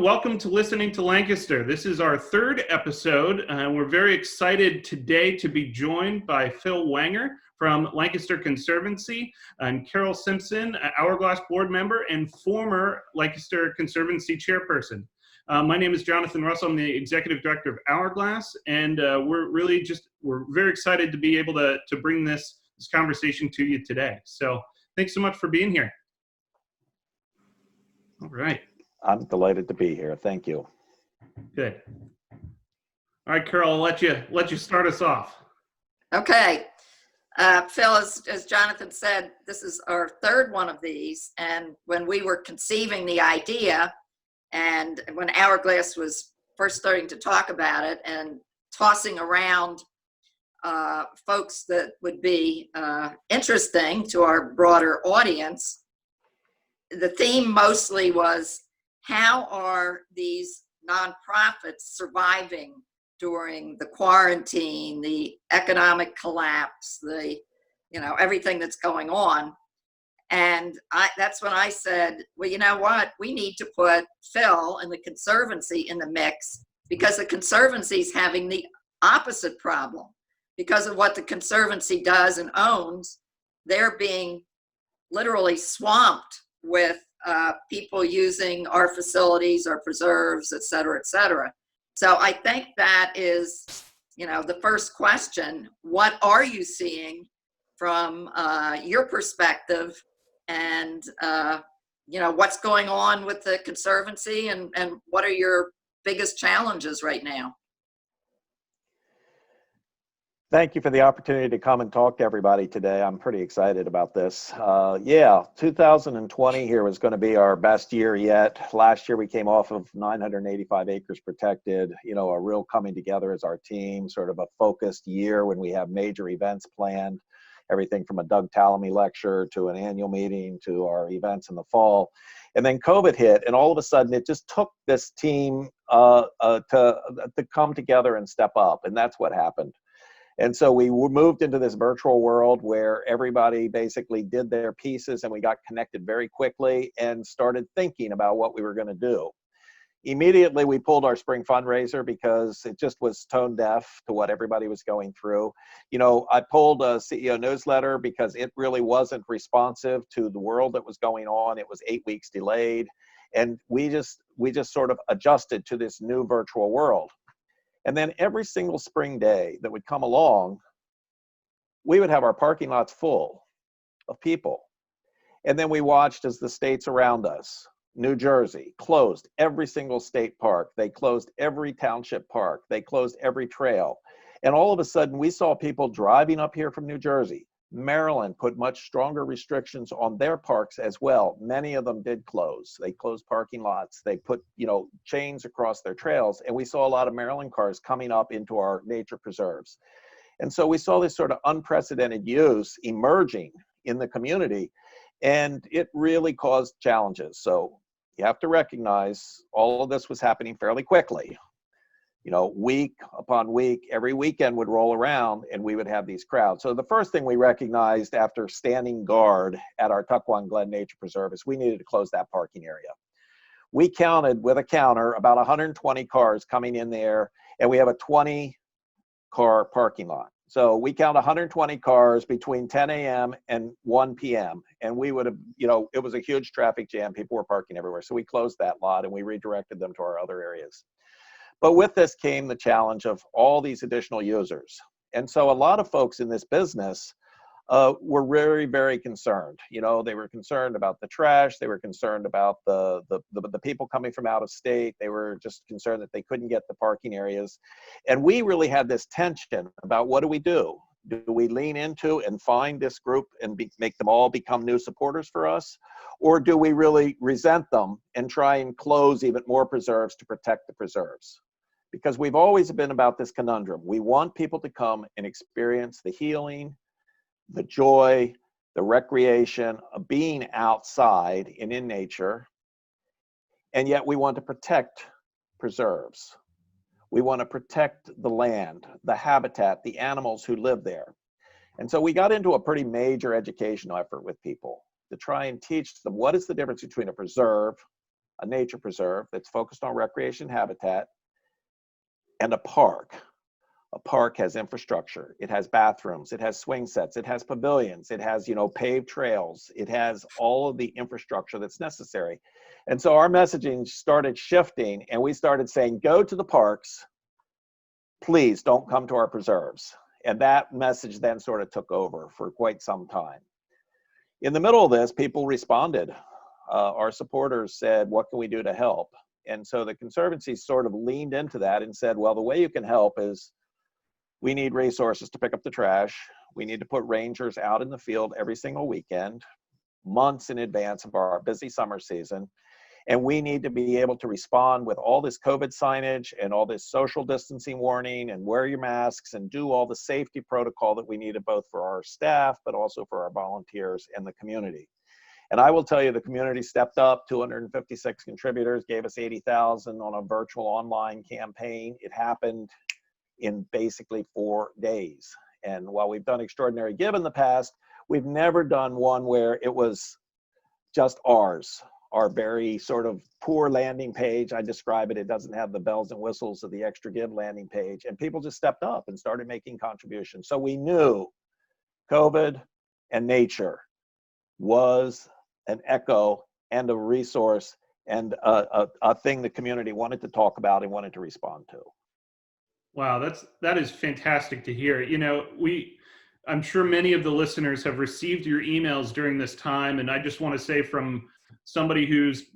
everyone. Welcome to Listening to Lancaster. This is our third episode. We're very excited today to be joined by Phil Wenger from Lancaster Conservancy and Carol Simpson, Hourglass Board Member and former Lancaster Conservancy Chairperson. My name is Jonathan Russell. I'm the Executive Director of Hourglass, and we're very excited to be able to bring this conversation to you today. So thanks so much for being here. All right. I'm delighted to be here. Thank you. Good. All right, Carol, I'll let you start us off. Okay. Phil, as Jonathan said, this is our third one of these. And when we were conceiving the idea and when Hourglass was first starting to talk about it and tossing around folks that would be interesting to our broader audience, the theme mostly was, how are these nonprofits surviving during the quarantine, the economic collapse, everything that's going on? And that's when I said, well, you know what? We need to put Phil and the Conservancy in the mix, because the Conservancy is having the opposite problem. Because of what the Conservancy does and owns, they're being literally swamped with people using our facilities, our preserves, et cetera, et cetera. So I think that is, the first question. What are you seeing from your perspective, and what's going on with the Conservancy, and what are your biggest challenges right now? Thank you for the opportunity to come and talk to everybody today. I'm pretty excited about this. 2020 here was going to be our best year yet. Last year we came off of 985 acres protected, a real coming together as our team, sort of a focused year when we have major events planned, everything from a Doug Tallamy lecture to an annual meeting to our events in the fall. And then COVID hit, and all of a sudden it just took this team to come together and step up, and that's what happened. And so we moved into this virtual world where everybody basically did their pieces, and we got connected very quickly and started thinking about what we were going to do. Immediately, we pulled our spring fundraiser because it just was tone deaf to what everybody was going through. I pulled a CEO newsletter because it really wasn't responsive to the world that was going on. It was 8 weeks delayed. And we just sort of adjusted to this new virtual world. And then every single spring day that would come along, we would have our parking lots full of people. And then we watched as the states around us, New Jersey, closed every single state park. They closed every township park. They closed every trail. And all of a sudden, we saw people driving up here from New Jersey. Maryland put much stronger restrictions on their parks as well. Many of them did close. They closed parking lots. They put, chains across their trails. And we saw a lot of Maryland cars coming up into our nature preserves. And so we saw this sort of unprecedented use emerging in the community, and it really caused challenges. So you have to recognize all of this was happening fairly quickly. Week upon week, every weekend would roll around and we would have these crowds. So the first thing we recognized after standing guard at our Tuckahoe Glen Nature Preserve is we needed to close that parking area. We counted with a counter about 120 cars coming in there, and we have a 20-car parking lot. So we count 120 cars between 10 a.m. and 1 p.m. And we would have, it was a huge traffic jam. People were parking everywhere. So we closed that lot and we redirected them to our other areas. But with this came the challenge of all these additional users. And so a lot of folks in this business were very, very concerned. They were concerned about the trash. They were concerned about the people coming from out of state. They were just concerned that they couldn't get the parking areas. And we really had this tension about, what do we do? Do we lean into and find this group and make them all become new supporters for us? Or do we really resent them and try and close even more preserves to protect the preserves? Because we've always been about this conundrum. We want people to come and experience the healing, the joy, the recreation of being outside and in nature, and yet we want to protect preserves. We want to protect the land, the habitat, the animals who live there. And so we got into a pretty major educational effort with people to try and teach them what is the difference between a preserve, a nature preserve that's focused on recreation habitat, and a park. A park has infrastructure. It has bathrooms. It has swing sets. It has pavilions. It has, paved trails. It has all of the infrastructure that's necessary. And so our messaging started shifting, and we started saying, go to the parks. Please don't come to our preserves. And that message then sort of took over for quite some time. In the middle of this, people responded. Our supporters said, what can we do to help? And so the Conservancy sort of leaned into that and said, well, the way you can help is we need resources to pick up the trash. We need to put rangers out in the field every single weekend, months in advance of our busy summer season. And we need to be able to respond with all this COVID signage and all this social distancing warning and wear your masks and do all the safety protocol that we needed both for our staff, but also for our volunteers and the community. And I will tell you, the community stepped up. 256 contributors gave us $80,000 on a virtual online campaign. It happened in basically 4 days. And while we've done extraordinary give in the past, we've never done one where it was just ours, our very sort of poor landing page. I describe it, it doesn't have the bells and whistles of the extra give landing page. And people just stepped up and started making contributions. So we knew COVID and nature was an echo and a resource and a thing the community wanted to talk about and wanted to respond to. Wow, that is fantastic to hear. I'm sure many of the listeners have received your emails during this time, and I just want to say, from somebody who's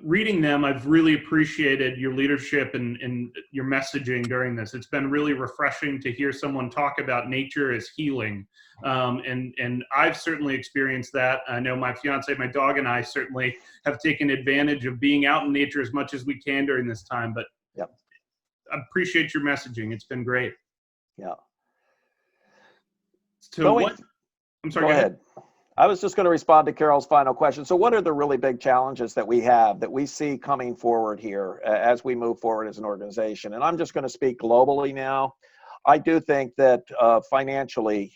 reading them, I've really appreciated your leadership and your messaging during this. It's been really refreshing to hear someone talk about nature as healing, and I've certainly experienced that. I know my fiance, my dog, and I certainly have taken advantage of being out in nature as much as we can during this time. But yep. I appreciate your messaging. It's been great. Yeah. So I'm sorry, go ahead. I was just going to respond to Carol's final question. So what are the really big challenges that we have that we see coming forward here as we move forward as an organization? And I'm just going to speak globally now. I do think that financially,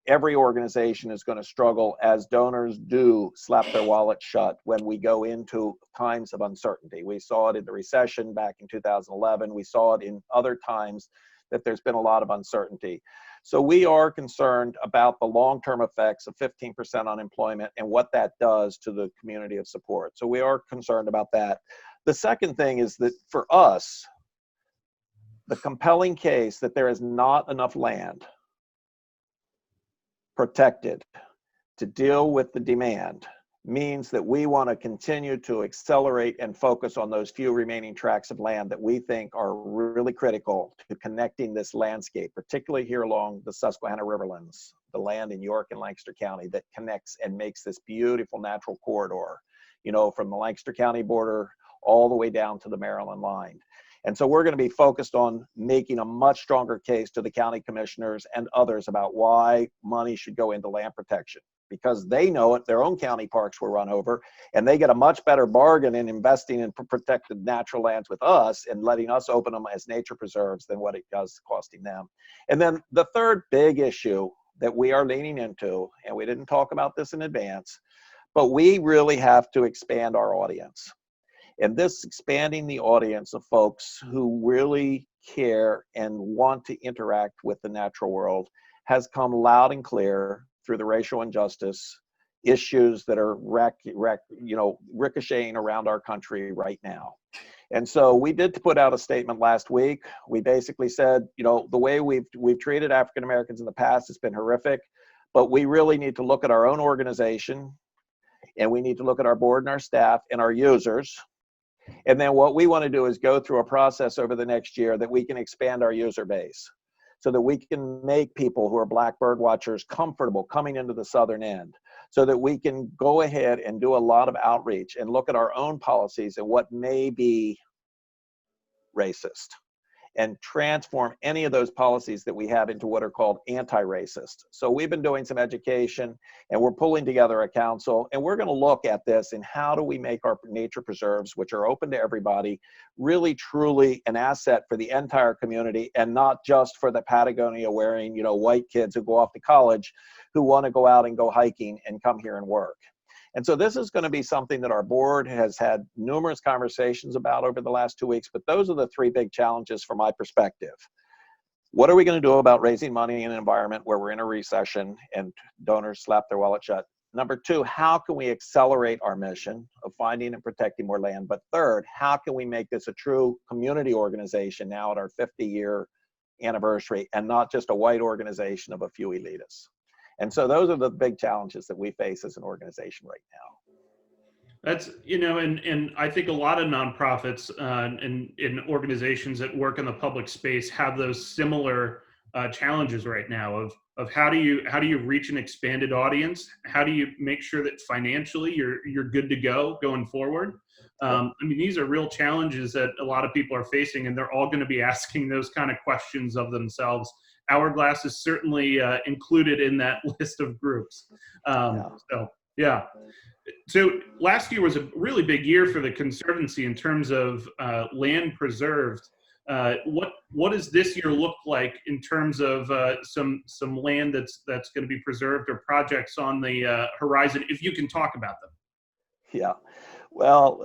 every organization is going to struggle as donors do slap their wallet shut when we go into times of uncertainty. We saw it in the recession back in 2011. We saw it in other times that there's been a lot of uncertainty. So we are concerned about the long-term effects of 15% unemployment and what that does to the community of support. So we are concerned about that. The second thing is that for us, the compelling case that there is not enough land protected to deal with the demand means that we want to continue to accelerate and focus on those few remaining tracts of land that we think are really critical to connecting this landscape, particularly here along the Susquehanna Riverlands, the land in York and Lancaster County that connects and makes this beautiful natural corridor, from the Lancaster County border all the way down to the Maryland line. And so we're going to be focused on making a much stronger case to the county commissioners and others about why money should go into land protection, because they know it, their own county parks were run over, and they get a much better bargain in investing in protected natural lands with us and letting us open them as nature preserves than what it does costing them. And then the third big issue that we are leaning into, and we didn't talk about this in advance, but we really have to expand our audience. And this expanding the audience of folks who really care and want to interact with the natural world has come loud and clear through the racial injustice issues that are ricocheting around our country right now. And so we did put out a statement last week. We basically said, the way we've treated African Americans in the past has been horrific, but we really need to look at our own organization, and we need to look at our board and our staff and our users. And then what we want to do is go through a process over the next year that we can expand our user base so that we can make people who are black bird watchers comfortable coming into the southern end, so that we can go ahead and do a lot of outreach and look at our own policies and what may be racist, and transform any of those policies that we have into what are called anti-racist. So we've been doing some education, and we're pulling together a council, and we're going to look at this and how do we make our nature preserves, which are open to everybody, really truly an asset for the entire community, and not just for the Patagonia wearing, white kids who go off to college who want to go out and go hiking and come here and work. And so this is going to be something that our board has had numerous conversations about over the last 2 weeks, but those are the three big challenges from my perspective. What are we going to do about raising money in an environment where we're in a recession and donors slap their wallet shut? Number two, how can we accelerate our mission of finding and protecting more land? But third, how can we make this a true community organization now at our 50-year anniversary and not just a white organization of a few elitists? And so those are the big challenges that we face as an organization right now. That's, and I think a lot of nonprofits and organizations that work in the public space have those similar challenges right now of how do you reach an expanded audience? How do you make sure that financially you're good to go going forward? I mean, these are real challenges that a lot of people are facing, and they're all going to be asking those kind of questions of themselves. Hourglass is certainly included in that list of groups. So, yeah. So last year was a really big year for the Conservancy in terms of land preserved. What does this year look like in terms of some land that's going to be preserved or projects on the horizon, if you can talk about them? Yeah. Well,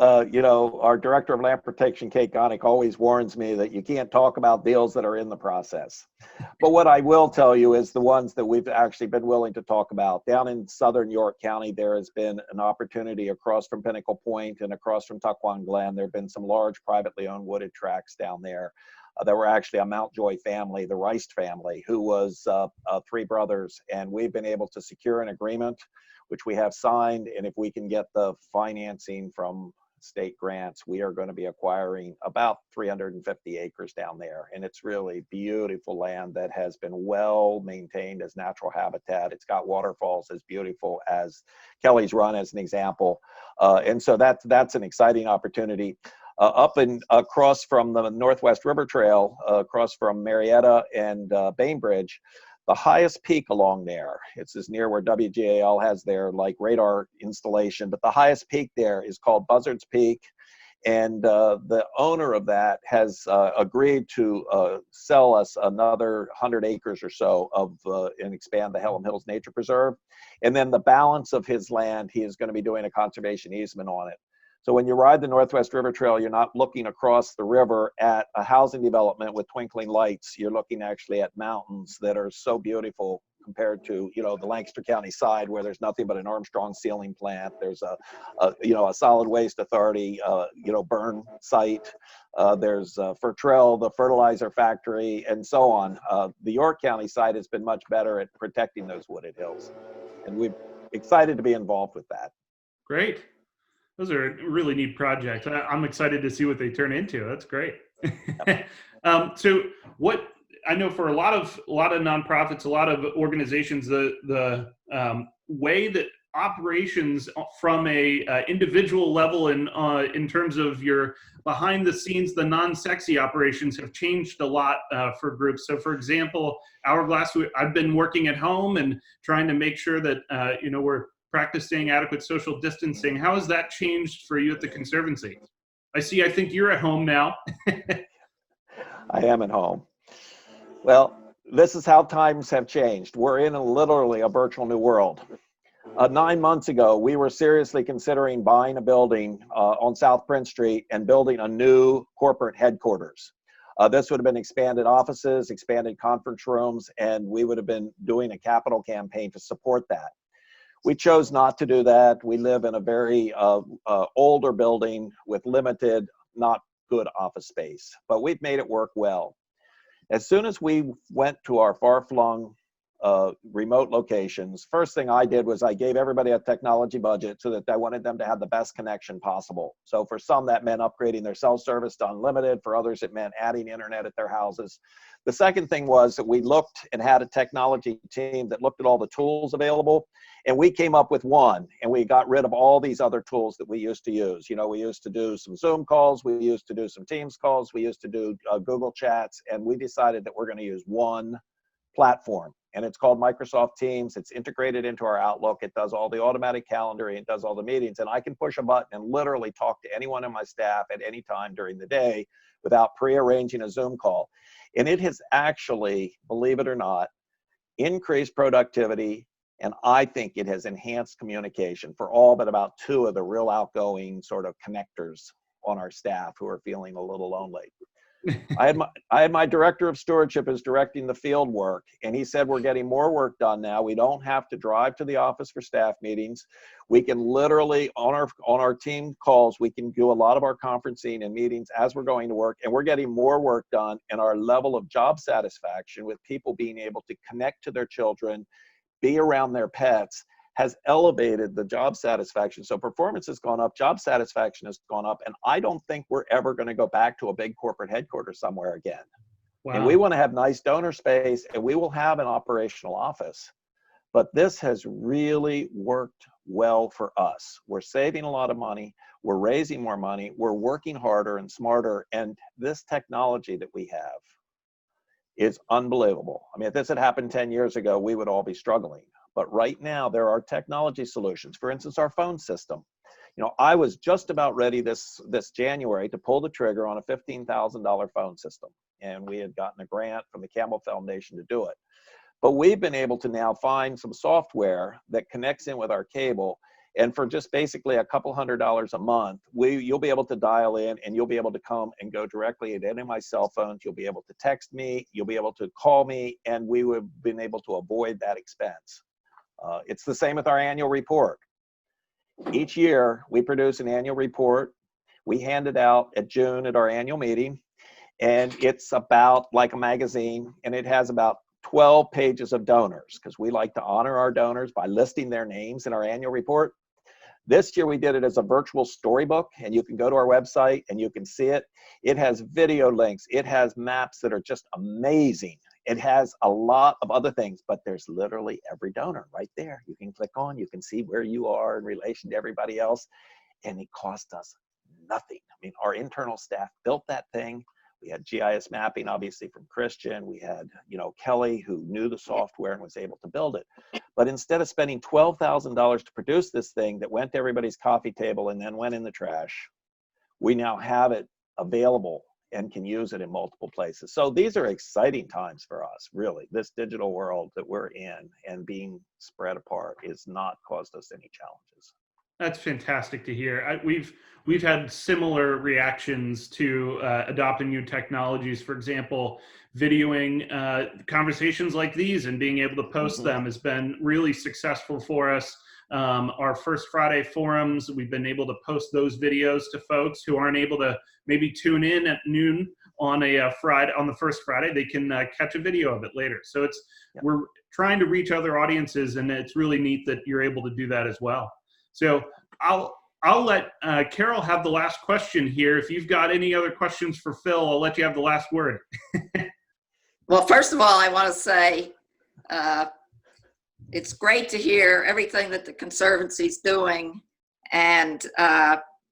our Director of Land Protection, Kate Gonick, always warns me that you can't talk about deals that are in the process. But what I will tell you is the ones that we've actually been willing to talk about. Down in southern York County, there has been an opportunity across from Pinnacle Point and across from Tuckahoe Glen. There have been some large privately owned wooded tracts down there. There were actually a Mountjoy family, the Rice family, who was three brothers, and we've been able to secure an agreement, which we have signed, and if we can get the financing from state grants, we are going to be acquiring about 350 acres down there, and it's really beautiful land that has been well maintained as natural habitat. It's got waterfalls as beautiful as Kelly's Run, as an example, and so that's an exciting opportunity. Up and across from the Northwest River Trail, across from Marietta and Bainbridge, the highest peak along there, it's as near where WGAL has their radar installation, but the highest peak there is called Buzzards Peak. And the owner of that has agreed to sell us another 100 acres or so and expand the Pelham Hills Nature Preserve. And then the balance of his land, he is going to be doing a conservation easement on it. So when you ride the Northwest River Trail, you're not looking across the river at a housing development with twinkling lights. You're looking actually at mountains that are so beautiful compared to, the Lancaster County side, where there's nothing but an Armstrong sealing plant. There's a solid waste authority, burn site. There's Fertrell, the fertilizer factory, and so on. The York County side has been much better at protecting those wooded hills, and we're excited to be involved with that. Great. Those are really neat projects. I'm excited to see what they turn into. That's great. So what I know for a lot of nonprofits, a lot of organizations, the way that operations from a individual level and in terms of your behind the scenes, the non-sexy operations have changed a lot for groups. So for example, Hourglass, I've been working at home and trying to make sure that we're practicing adequate social distancing. How has that changed for you at the Conservancy? I think you're at home now. I am at home. Well, this is how times have changed. We're in literally a virtual new world. 9 months ago, we were seriously considering buying a building on South Prince Street and building a new corporate headquarters. This would have been expanded offices, expanded conference rooms, and we would have been doing a capital campaign to support that. We chose not to do that. We live in a very older building with limited, not good office space, but we've made it work well. As soon as we went to our far-flung remote locations, first thing I did was I gave everybody a technology budget so that I wanted them to have the best connection possible. So for some, that meant upgrading their cell service to unlimited. For others, it meant adding internet at their houses. The second thing was that we looked and had a technology team that looked at all the tools available, and we came up with one, and we got rid of all these other tools that we used to use. We used to do some Zoom calls, we used to do some Teams calls, we used to do Google Chats, and we decided that we're going to use one platform, and it's called Microsoft Teams. It's integrated into our Outlook. It does all the automatic calendaring, it does all the meetings, and I can push a button and literally talk to anyone on my staff at any time during the day without pre-arranging a Zoom call. And it has actually, believe it or not, increased productivity, And I think it has enhanced communication for all but about 2 of the real outgoing sort of connectors on our staff who are feeling a little lonely. I had my director of stewardship is directing the field work, and he said we're getting more work done now. We don't have to drive to the office for staff meetings. We can literally on our team calls, we can do a lot of our conferencing and meetings as we're going to work, and we're getting more work done. And our level of job satisfaction with people being able to connect to their children, be around their pets, has elevated the job satisfaction. So performance has gone up, job satisfaction has gone up, and I don't think we're ever going to go back to a big corporate headquarters somewhere again. Wow. And we want to have nice donor space, and we will have an operational office. But this has really worked well for us. We're saving a lot of money, we're raising more money, we're working harder and smarter, and this technology that we have is unbelievable. I mean, if this had happened 10 years ago, we would all be struggling. But right now, there are technology solutions. For instance, our phone system. You know, I was just about ready this January to pull the trigger on a $15,000 phone system. And we had gotten a grant from the Campbell Foundation to do it. But we've been able to now find some software that connects in with our cable. And for just basically a couple $100 a month, you'll be able to dial in and you'll be able to come and go directly at any of my cell phones. You'll be able to text me, you'll be able to call me, and we would have been able to avoid that expense. It's the same with our annual report. Each year, we produce an annual report. We hand it out at June at our annual meeting, and it's about like a magazine, and it has about 12 pages of donors, because we like to honor our donors by listing their names in our annual report. This year, we did it as a virtual storybook, and you can go to our website and you can see it. It has video links. It has maps that are just amazing. It has a lot of other things, but there's literally every donor right there. You can click on, you can see where you are in relation to everybody else, and it cost us nothing. I mean, our internal staff built that thing. We had GIS mapping, obviously, from Christian. We had, you know, Kelly, who knew the software and was able to build it. But instead of spending $12,000 to produce this thing that went to everybody's coffee table and then went in the trash, we now have it available and can use it in multiple places. So these are exciting times for us, really. This digital world that we're in and being spread apart has not caused us any challenges. That's fantastic to hear. We've had similar reactions to adopting new technologies. For example, videoing conversations like these and being able to post them has been really successful for us. Our First Friday forums, we've been able to post those videos to folks who aren't able to maybe tune in at noon on a Friday, on the first Friday. They can catch a video of it later. So it's we're trying to reach other audiences, and it's really neat that you're able to do that as well. So I'll let Carol have the last question here. If you've got any other questions for Phil, I'll let you have the last word. Well, first of all, I want to say it's great to hear everything that the Conservancy's doing. And,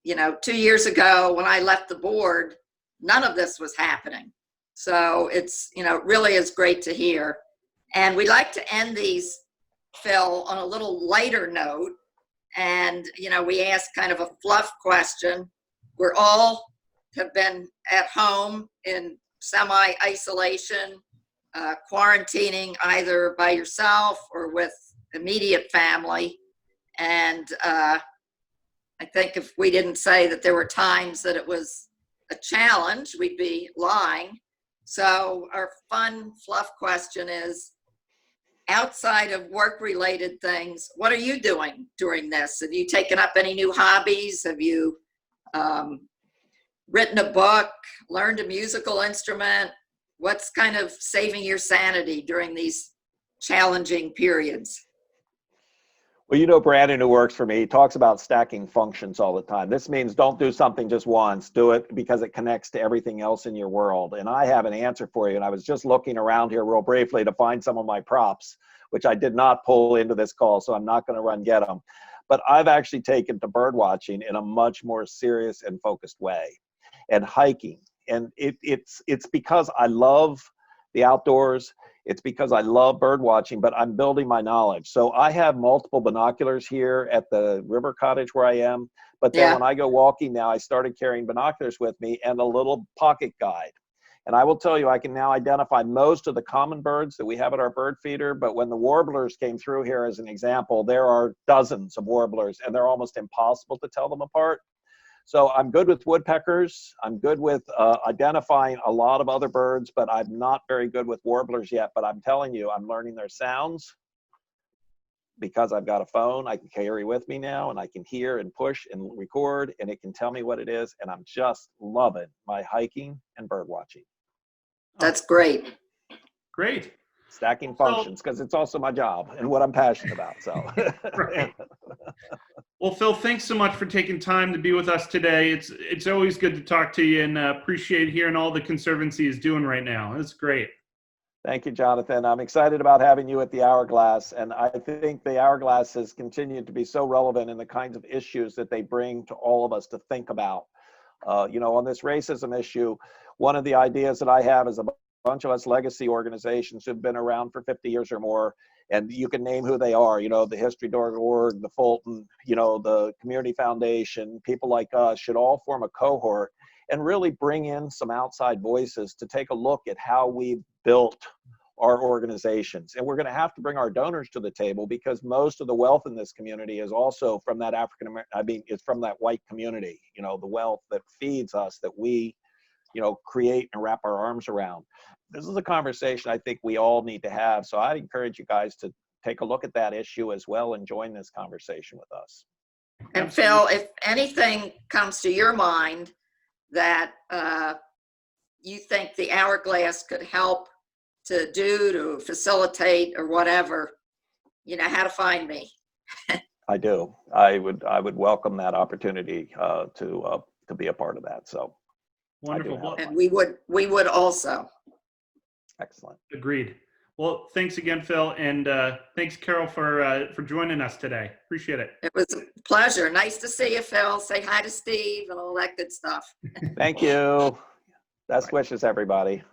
you know, 2 years ago when I left the board, none of this was happening. So it's, you know, really is great to hear. And we like to end these, Phil, on a little lighter note. And, you know, we ask kind of a fluff question. We're all have been at home in semi-isolation, quarantining either by yourself or with immediate family. And I think if we didn't say that there were times that it was a challenge, we'd be lying. So our fun fluff question is, outside of work-related things, what are you doing during this? Have you taken up any new hobbies? Have you written a book, learned a musical instrument? What's kind of saving your sanity during these challenging periods? Well, you know, Brandon, who works for me, he talks about stacking functions all the time. This means don't do something just once. Do it because it connects to everything else in your world. And I have an answer for you. And I was just looking around here real briefly to find some of my props, which I did not pull into this call, so I'm not going to run get them. But I've actually taken to bird watching in a much more serious and focused way, and hiking. And it's because I love the outdoors. It's because I love bird watching, but I'm building my knowledge. So I have multiple binoculars here at the river cottage where I am. But then when I go walking now, I started carrying binoculars with me and a little pocket guide. And I will tell you, I can now identify most of the common birds that we have at our bird feeder, but when the warblers came through here as an example, there are dozens of warblers and they're almost impossible to tell them apart. So I'm good with woodpeckers. I'm good with identifying a lot of other birds, but I'm not very good with warblers yet. But I'm telling you, I'm learning their sounds because I've got a phone I can carry with me now, and I can hear and push and record, and it can tell me what it is. And I'm just loving my hiking and bird watching. That's great. Great. Stacking functions, because it's also my job and what I'm passionate about. So, Right. Well, Phil, thanks so much for taking time to be with us today. It's always good to talk to you, and appreciate hearing all the Conservancy is doing right now. It's great. Thank you, Jonathan. I'm excited about having you at the Hourglass, and I think the Hourglass has continued to be so relevant in the kinds of issues that they bring to all of us to think about. You know, on this racism issue, one of the ideas that I have is a bunch of us legacy organizations who've been around for 50 years or more, and you can name who they are, you know, the History.org, the Fulton, you know, the Community Foundation, people like us should all form a cohort and really bring in some outside voices to take a look at how we've built our organizations. And we're going to have to bring our donors to the table, because most of the wealth in this community is also from that it's from that white community, you know, the wealth that feeds us, that we, you know, create and wrap our arms around. This is a conversation I think we all need to have. So I encourage you guys to take a look at that issue as well and join this conversation with us. And Phil, if anything comes to your mind that you think the Hourglass could help to do, to facilitate or whatever, you know how to find me. I do. I would welcome that opportunity to be a part of that. So Wonderful. And we would also. Excellent. Agreed. Well, thanks again, Phil, and thanks, Carol, for joining us today. Appreciate it. It was a pleasure. Nice to see you, Phil. Say hi to Steve and all that good stuff. Thank you. Best wishes, everybody.